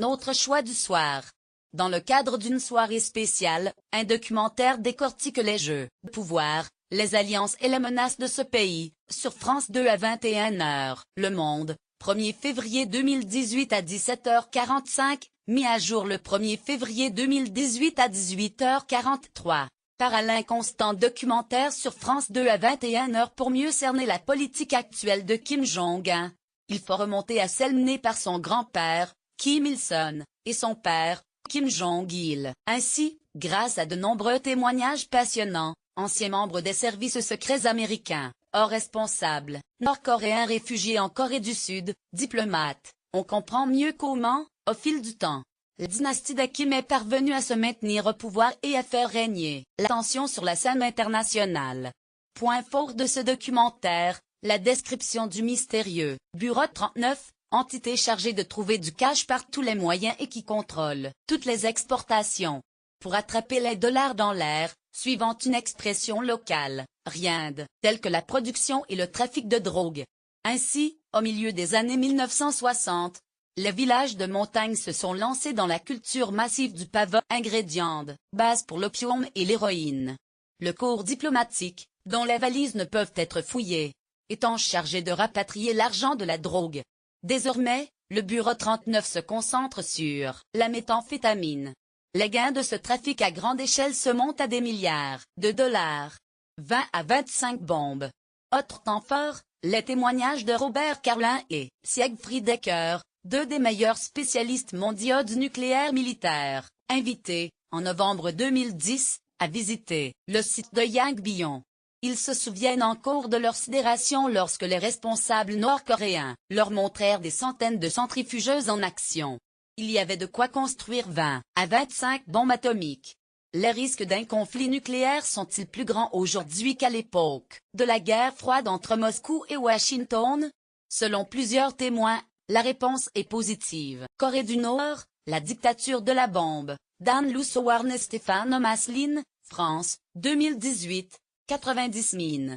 Notre choix du soir. Dans le cadre d'une soirée spéciale, un documentaire décortique les jeux de pouvoir, les alliances et les menaces de ce pays, sur France 2 à 21h. Le Monde, 1er février 2018 à 17h45, mis à jour le 1er février 2018 à 18h43. Par Alain Constant, documentaire sur France 2 à 21h pour mieux cerner la politique actuelle de Kim Jong-un. Il faut remonter à celle menée par son grand-père, Kim Il-sung, et son père, Kim Jong-il. Ainsi, grâce à de nombreux témoignages passionnants, anciens membres des services secrets américains, hauts responsables, nord-coréens réfugiés en Corée du Sud, diplomates, on comprend mieux comment, au fil du temps, la dynastie de Kim est parvenue à se maintenir au pouvoir et à faire régner la tension sur la scène internationale. Point fort de ce documentaire, la description du mystérieux Bureau 39, entité chargée de trouver du cash par tous les moyens et qui contrôle toutes les exportations. Pour attraper les dollars dans l'air, suivant une expression locale, rien de tel que la production et le trafic de drogue. Ainsi, au milieu des années 1960, les villages de montagne se sont lancés dans la culture massive du pavot, ingrédient de base pour l'opium et l'héroïne. Le corps diplomatique, dont les valises ne peuvent être fouillées, étant chargé de rapatrier l'argent de la drogue. Désormais, le Bureau 39 se concentre sur la méthamphétamine. Les gains de ce trafic à grande échelle se montent à des milliards de dollars. 20 à 25 bombes. Autre temps fort, les témoignages de Robert Carlin et Siegfried Ecker, deux des meilleurs spécialistes mondiaux du nucléaire militaire, invités, en novembre 2010, à visiter le site de Yongbyon. Ils se souviennent encore de leur sidération lorsque les responsables nord-coréens leur montrèrent des centaines de centrifugeuses en action. Il y avait de quoi construire 20 à 25 bombes atomiques. Les risques d'un conflit nucléaire sont-ils plus grands aujourd'hui qu'à l'époque de la guerre froide entre Moscou et Washington? Selon plusieurs témoins, la réponse est positive. Corée du Nord, la dictature de la bombe. Dan Lusowarne Stéphane Maslin, France, 2018, 90 000.